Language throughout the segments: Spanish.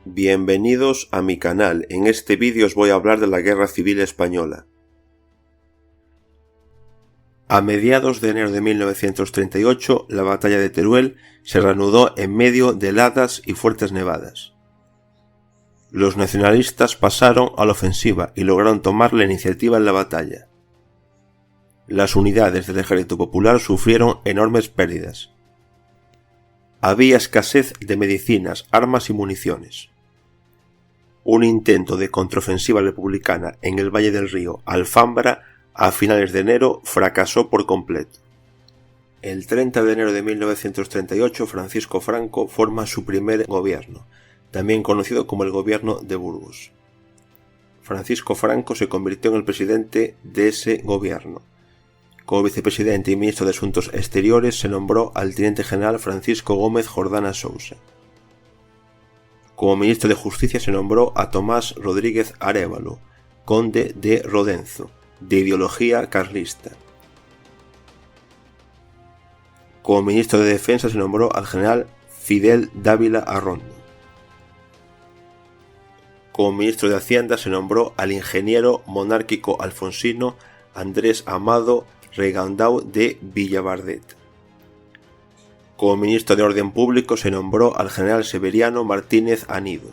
Bienvenidos a mi canal. En este vídeo os voy a hablar de la Guerra Civil Española. A mediados de enero de 1938, la batalla de Teruel se reanudó en medio de heladas y fuertes nevadas. Los nacionalistas pasaron a la ofensiva y lograron tomar la iniciativa en la batalla. Las unidades del Ejército Popular sufrieron enormes pérdidas. Había escasez de medicinas, armas y municiones. Un intento de contraofensiva republicana en el valle del río Alfambra a finales de enero fracasó por completo. El 30 de enero de 1938 Francisco Franco forma su primer gobierno, también conocido como el Gobierno de Burgos. Francisco Franco se convirtió en el presidente de ese gobierno. Como vicepresidente y ministro de Asuntos Exteriores se nombró al teniente general Francisco Gómez Jordana Sousa. Como ministro de Justicia se nombró a Tomás Rodríguez Arévalo, conde de Rodenzo, de ideología carlista. Como ministro de Defensa se nombró al general Fidel Dávila Arrondo. Como ministro de Hacienda se nombró al ingeniero monárquico alfonsino Andrés Amado Reigandau de Villabardet. Como ministro de Orden Público se nombró al general Severiano Martínez Anido.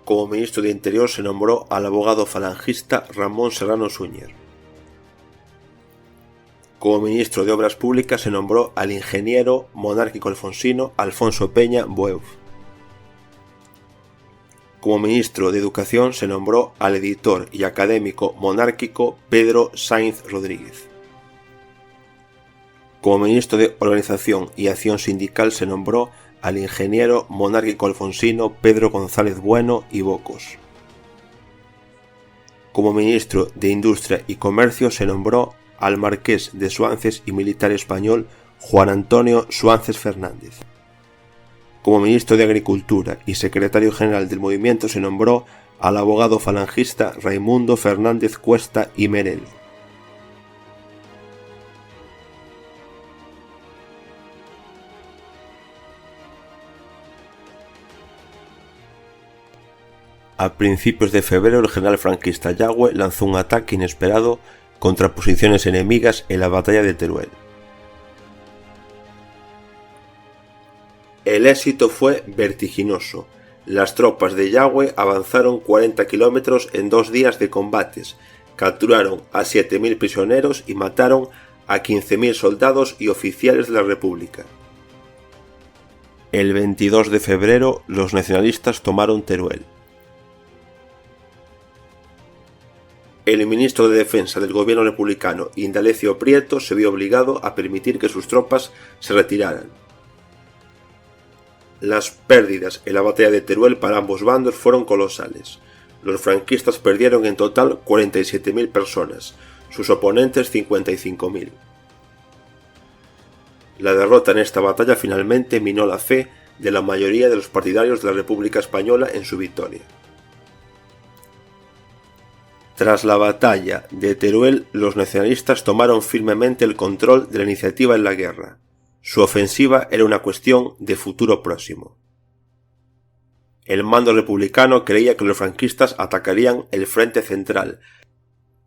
Como ministro de Interior se nombró al abogado falangista Ramón Serrano Súñer. Como ministro de Obras Públicas se nombró al ingeniero monárquico alfonsino Alfonso Peña Boeuf. Como ministro de Educación se nombró al editor y académico monárquico Pedro Sainz Rodríguez. Como ministro de Organización y Acción Sindical se nombró al ingeniero monárquico alfonsino Pedro González Bueno y Bocos. Como ministro de Industria y Comercio se nombró al marqués de Suances y militar español Juan Antonio Suances Fernández. Como ministro de Agricultura y secretario general del movimiento se nombró al abogado falangista Raimundo Fernández Cuesta y Merelo. A principios de febrero el general franquista Yagüe lanzó un ataque inesperado contra posiciones enemigas en la batalla de Teruel. El éxito fue vertiginoso. Las tropas de Yagüe avanzaron 40 kilómetros en 2 días de combates, capturaron a 7.000 prisioneros y mataron a 15.000 soldados y oficiales de la República. El 22 de febrero los nacionalistas tomaron Teruel. El ministro de Defensa del gobierno republicano, Indalecio Prieto, se vio obligado a permitir que sus tropas se retiraran. Las pérdidas en la batalla de Teruel para ambos bandos fueron colosales. Los franquistas perdieron en total 47.000 personas, sus oponentes 55.000. La derrota en esta batalla finalmente minó la fe de la mayoría de los partidarios de la República Española en su victoria. Tras la batalla de Teruel, los nacionalistas tomaron firmemente el control de la iniciativa en la guerra. Su ofensiva era una cuestión de futuro próximo. El mando republicano creía que los franquistas atacarían el frente central,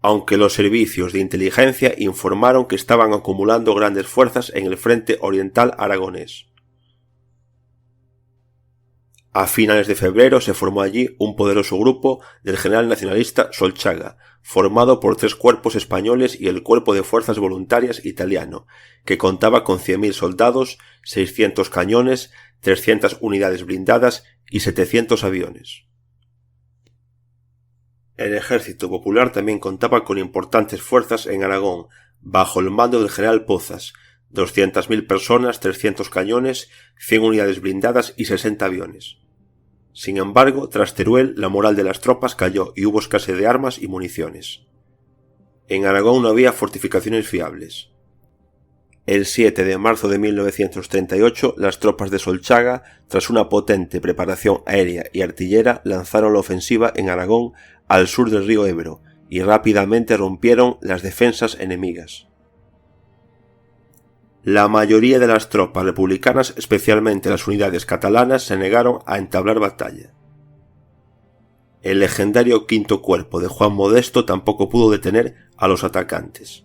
aunque los servicios de inteligencia informaron que estaban acumulando grandes fuerzas en el frente oriental aragonés. A finales de febrero se formó allí un poderoso grupo del general nacionalista Solchaga, formado por 3 cuerpos españoles y el Cuerpo de Fuerzas Voluntarias italiano, que contaba con 100.000 soldados, 600 cañones, 300 unidades blindadas y 700 aviones. El Ejército Popular también contaba con importantes fuerzas en Aragón, bajo el mando del general Pozas, 200.000 personas, 300 cañones, 100 unidades blindadas y 60 aviones. Sin embargo, tras Teruel, la moral de las tropas cayó y hubo escasez de armas y municiones. En Aragón no había fortificaciones fiables. El 7 de marzo de 1938, las tropas de Solchaga, tras una potente preparación aérea y artillera, lanzaron la ofensiva en Aragón al sur del río Ebro y rápidamente rompieron las defensas enemigas. La mayoría de las tropas republicanas, especialmente las unidades catalanas, se negaron a entablar batalla. El legendario Quinto Cuerpo de Juan Modesto tampoco pudo detener a los atacantes.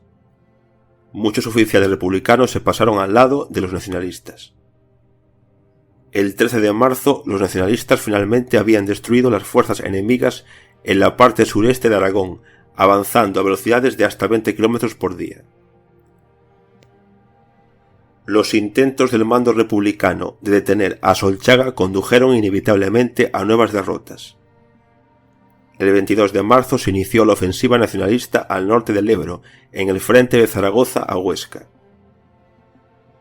Muchos oficiales republicanos se pasaron al lado de los nacionalistas. El 13 de marzo, los nacionalistas finalmente habían destruido las fuerzas enemigas en la parte sureste de Aragón, avanzando a velocidades de hasta 20 km por día. Los intentos del mando republicano de detener a Solchaga condujeron inevitablemente a nuevas derrotas. El 22 de marzo se inició la ofensiva nacionalista al norte del Ebro, en el frente de Zaragoza a Huesca.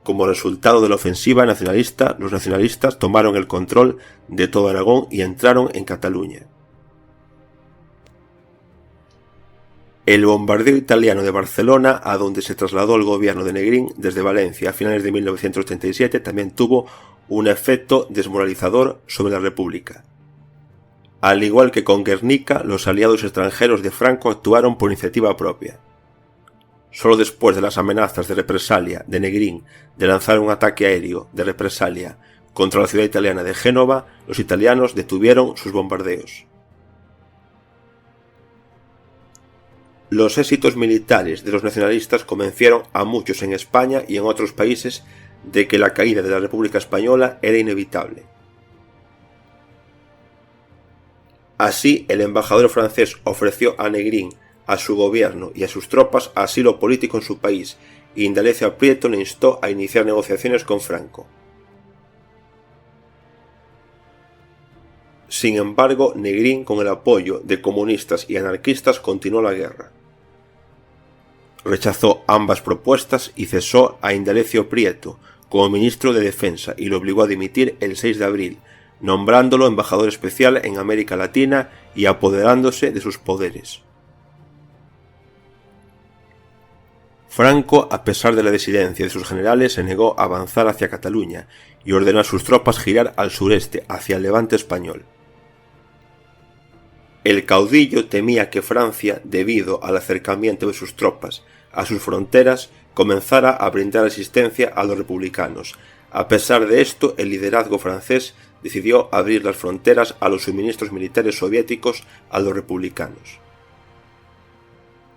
Como resultado de la ofensiva nacionalista, los nacionalistas tomaron el control de todo Aragón y entraron en Cataluña. El bombardeo italiano de Barcelona, a donde se trasladó el gobierno de Negrín desde Valencia a finales de 1937, también tuvo un efecto desmoralizador sobre la República. Al igual que con Guernica, los aliados extranjeros de Franco actuaron por iniciativa propia. Solo después de las amenazas de represalia de Negrín de lanzar un ataque aéreo de represalia contra la ciudad italiana de Génova, los italianos detuvieron sus bombardeos. Los éxitos militares de los nacionalistas convencieron a muchos en España y en otros países de que la caída de la República Española era inevitable. Así, el embajador francés ofreció a Negrín, a su gobierno y a sus tropas asilo político en su país, y Indalecio Prieto le instó a iniciar negociaciones con Franco. Sin embargo, Negrín, con el apoyo de comunistas y anarquistas, continuó la guerra. Rechazó ambas propuestas y cesó a Indalecio Prieto como ministro de Defensa y lo obligó a dimitir el 6 de abril, nombrándolo embajador especial en América Latina y apoderándose de sus poderes. Franco, a pesar de la disidencia de sus generales, se negó a avanzar hacia Cataluña y ordenó a sus tropas girar al sureste, hacia el levante español. El caudillo temía que Francia, debido al acercamiento de sus tropas a sus fronteras, comenzara a brindar asistencia a los republicanos. A pesar de esto, el liderazgo francés decidió abrir las fronteras a los suministros militares soviéticos a los republicanos.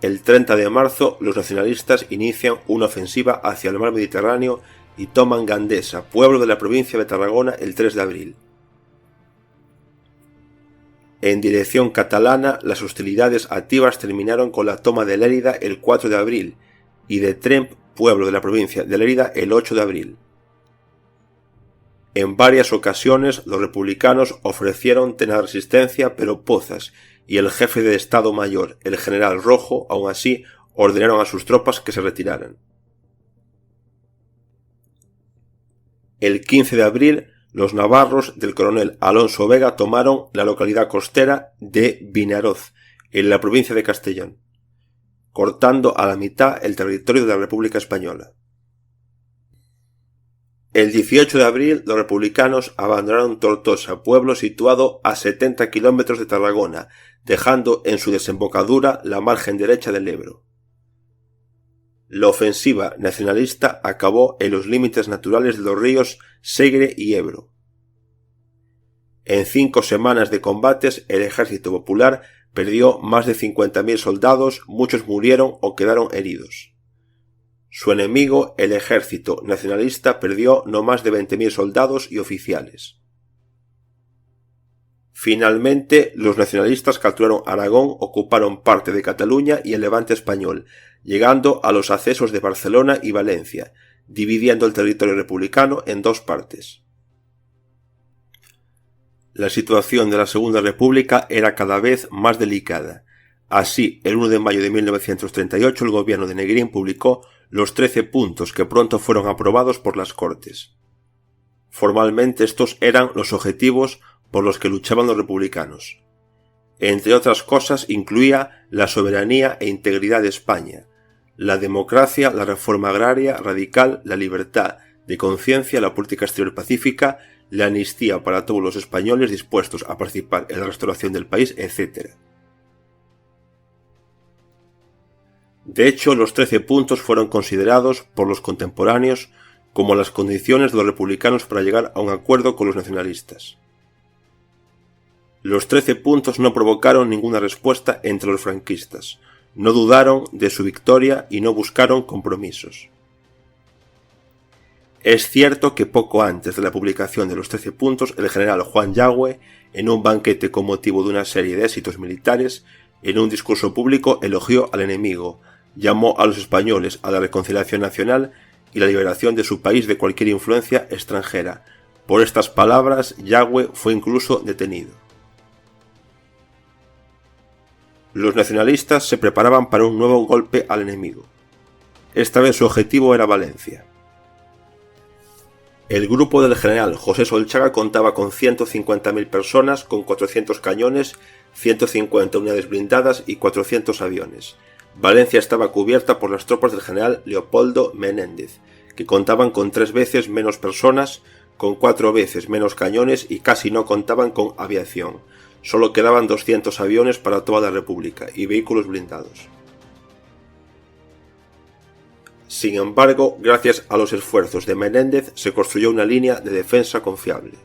El 30 de marzo, los nacionalistas inician una ofensiva hacia el mar Mediterráneo y toman Gandesa, pueblo de la provincia de Tarragona, el 3 de abril. En dirección catalana, las hostilidades activas terminaron con la toma de Lérida el 4 de abril y de Tremp, pueblo de la provincia de Lérida, el 8 de abril. En varias ocasiones los republicanos ofrecieron tener resistencia, pero Pozas y el jefe de Estado Mayor, el general Rojo, aun así ordenaron a sus tropas que se retiraran. El 15 de abril, los navarros del coronel Alonso Vega tomaron la localidad costera de Vinaroz, en la provincia de Castellón, cortando a la mitad el territorio de la República Española. El 18 de abril, los republicanos abandonaron Tortosa, pueblo situado a 70 kilómetros de Tarragona, dejando en su desembocadura la margen derecha del Ebro. La ofensiva nacionalista acabó en los límites naturales de los ríos Segre y Ebro. En 5 semanas de combates, el ejército popular perdió más de 50.000 soldados, muchos murieron o quedaron heridos. Su enemigo, el ejército nacionalista, perdió no más de 20.000 soldados y oficiales. Finalmente, los nacionalistas capturaron Aragón, ocuparon parte de Cataluña y el levante español, llegando a los accesos de Barcelona y Valencia, dividiendo el territorio republicano en 2 partes. La situación de la Segunda República era cada vez más delicada. Así, el 1 de mayo de 1938, el gobierno de Negrín publicó los 13 puntos que pronto fueron aprobados por las Cortes. Formalmente estos eran los objetivos por los que luchaban los republicanos. Entre otras cosas incluía la soberanía e integridad de España, la democracia, la reforma agraria radical, la libertad de conciencia, la política exterior pacífica, la amnistía para todos los españoles dispuestos a participar en la restauración del país, etc. De hecho, los 13 puntos fueron considerados por los contemporáneos como las condiciones de los republicanos para llegar a un acuerdo con los nacionalistas. Los 13 puntos no provocaron ninguna respuesta entre los franquistas, no dudaron de su victoria y no buscaron compromisos. Es cierto que poco antes de la publicación de los 13 puntos, el general Juan Yagüe, en un banquete con motivo de una serie de éxitos militares, en un discurso público elogió al enemigo, llamó a los españoles a la reconciliación nacional y la liberación de su país de cualquier influencia extranjera. Por estas palabras, Yagüe fue incluso detenido. Los nacionalistas se preparaban para un nuevo golpe al enemigo. Esta vez su objetivo era Valencia. El grupo del general José Solchaga contaba con 150.000 personas, con 400 cañones, 150 unidades blindadas y 400 aviones. Valencia estaba cubierta por las tropas del general Leopoldo Menéndez, que contaban con 3 veces menos personas, con 4 veces menos cañones y casi no contaban con aviación. Solo quedaban 200 aviones para toda la República y vehículos blindados. Sin embargo, gracias a los esfuerzos de Menéndez se construyó una línea de defensa confiable.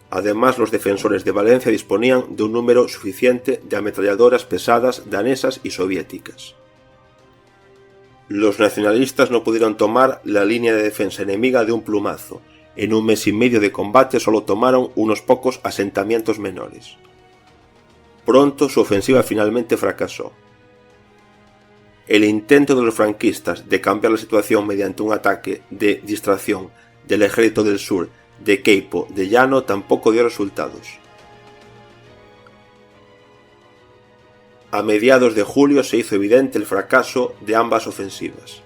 Además, los defensores de Valencia disponían de un número suficiente de ametralladoras pesadas danesas y soviéticas. Los nacionalistas no pudieron tomar la línea de defensa enemiga de un plumazo. En un mes y medio de combate solo tomaron unos pocos asentamientos menores. Pronto su ofensiva finalmente fracasó. El intento de los franquistas de cambiar la situación mediante un ataque de distracción del ejército del sur de Queipo de Llano tampoco dio resultados. A mediados de julio se hizo evidente el fracaso de ambas ofensivas.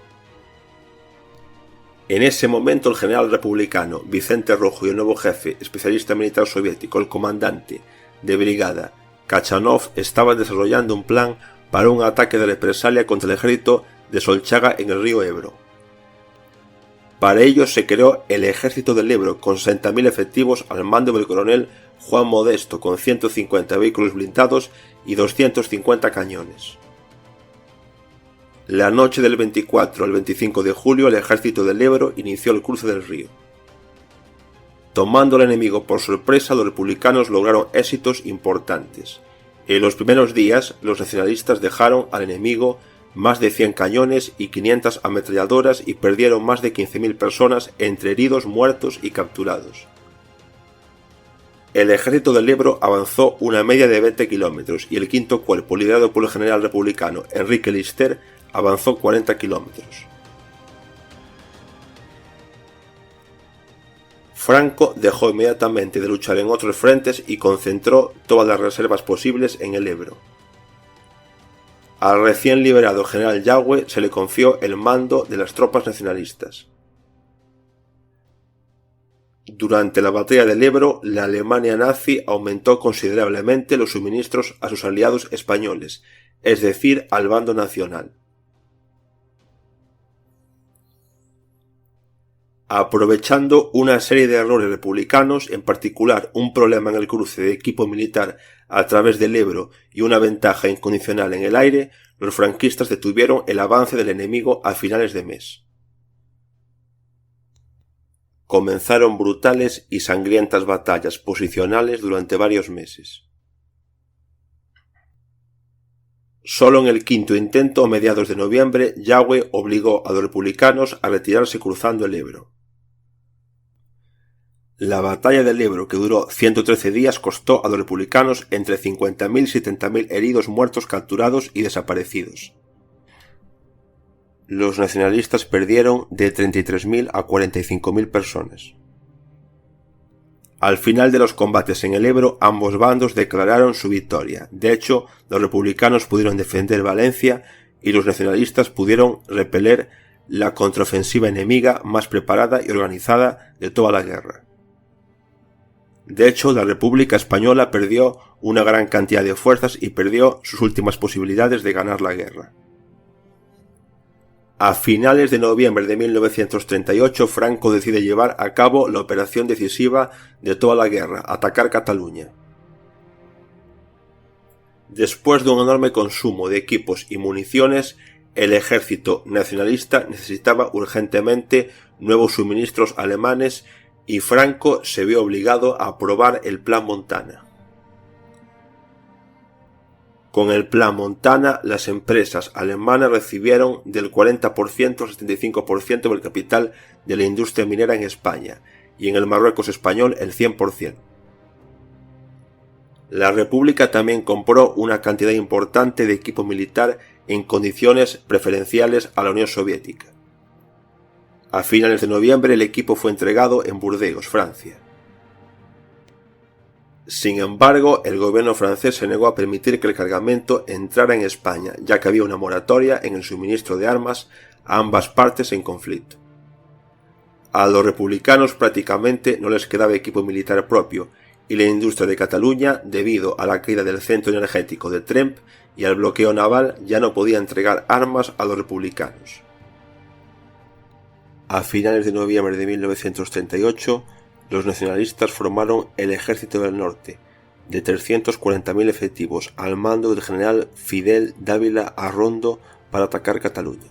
En ese momento el general republicano Vicente Rojo y el nuevo jefe especialista militar soviético, el comandante de brigada Kachanov, estaban desarrollando un plan para un ataque de represalia contra el ejército de Solchaga en el río Ebro. Para ello se creó el Ejército del Ebro con 60.000 efectivos al mando del coronel Juan Modesto, con 150 vehículos blindados y 250 cañones. La noche del 24 al 25 de julio el Ejército del Ebro inició el cruce del río. Tomando al enemigo por sorpresa, los republicanos lograron éxitos importantes. En los primeros días, los nacionalistas dejaron al enemigo más de 100 cañones y 500 ametralladoras y perdieron más de 15.000 personas entre heridos, muertos y capturados. El ejército del Ebro avanzó una media de 20 kilómetros y el quinto cuerpo, liderado por el general republicano Enrique Lister, avanzó 40 kilómetros. Franco dejó inmediatamente de luchar en otros frentes y concentró todas las reservas posibles en el Ebro. Al recién liberado general Yagüe se le confió el mando de las tropas nacionalistas. Durante la batalla del Ebro, la Alemania nazi aumentó considerablemente los suministros a sus aliados españoles, es decir, al bando nacional. Aprovechando una serie de errores republicanos, en particular un problema en el cruce de equipo militar a través del Ebro y una ventaja incondicional en el aire, los franquistas detuvieron el avance del enemigo a finales de mes. Comenzaron brutales y sangrientas batallas posicionales durante varios meses. Solo en el quinto intento, a mediados de noviembre, Yagüe obligó a los republicanos a retirarse cruzando el Ebro. La batalla del Ebro, que duró 113 días, costó a los republicanos entre 50.000 y 70.000 heridos, muertos, capturados y desaparecidos. Los nacionalistas perdieron de 33.000 a 45.000 personas. Al final de los combates en el Ebro, ambos bandos declararon su victoria. De hecho, los republicanos pudieron defender Valencia y los nacionalistas pudieron repeler la contraofensiva enemiga más preparada y organizada de toda la guerra. De hecho, la República Española perdió una gran cantidad de fuerzas y perdió sus últimas posibilidades de ganar la guerra. A finales de noviembre de 1938, Franco decide llevar a cabo la operación decisiva de toda la guerra, atacar Cataluña. Después de un enorme consumo de equipos y municiones, el ejército nacionalista necesitaba urgentemente nuevos suministros alemanes y Franco se vio obligado a aprobar el Plan Montana. Con el Plan Montana, las empresas alemanas recibieron del 40% al 75% del capital de la industria minera en España y en el Marruecos español el 100%. La República también compró una cantidad importante de equipo militar en condiciones preferenciales a la Unión Soviética. A finales de noviembre el equipo fue entregado en Burdeos, Francia. Sin embargo, el gobierno francés se negó a permitir que el cargamento entrara en España, ya que había una moratoria en el suministro de armas a ambas partes en conflicto. A los republicanos prácticamente no les quedaba equipo militar propio, y la industria de Cataluña, debido a la caída del centro energético de Tremp y al bloqueo naval, ya no podía entregar armas a los republicanos. A finales de noviembre de 1938, los nacionalistas formaron el Ejército del Norte, de 340.000 efectivos, al mando del general Fidel Dávila Arrondo, para atacar Cataluña.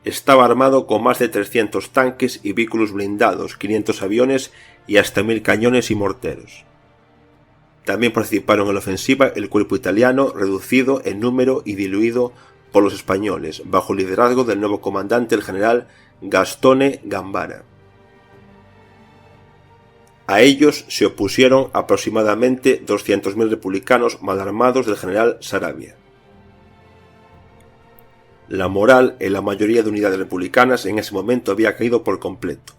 Estaba armado con más de 300 tanques y vehículos blindados, 500 aviones y hasta 1000 cañones y morteros. También participaron en la ofensiva el cuerpo italiano, reducido en número y diluido por los españoles, bajo el liderazgo del nuevo comandante, el general Gastone Gambara. A ellos se opusieron aproximadamente 200.000 republicanos mal armados del general Saravia. La moral en la mayoría de unidades republicanas en ese momento había caído por completo.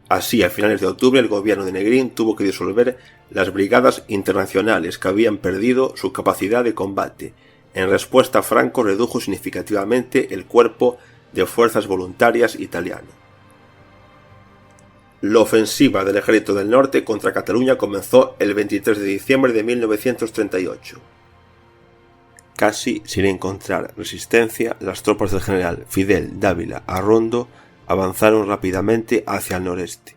Así, a finales de octubre, el gobierno de Negrín tuvo que disolver las brigadas internacionales que habían perdido su capacidad de combate. En respuesta, Franco redujo significativamente el cuerpo de fuerzas voluntarias italiano. La ofensiva del Ejército del Norte contra Cataluña comenzó el 23 de diciembre de 1938. Casi sin encontrar resistencia, las tropas del general Fidel Dávila Arrondo avanzaron rápidamente hacia el noreste.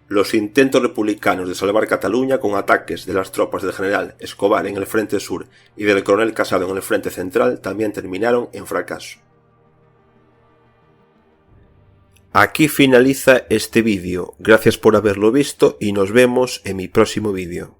Los intentos republicanos de salvar Cataluña con ataques de las tropas del general Escobar en el frente sur y del coronel Casado en el frente central también terminaron en fracaso. Aquí finaliza este vídeo, gracias por haberlo visto y nos vemos en mi próximo vídeo.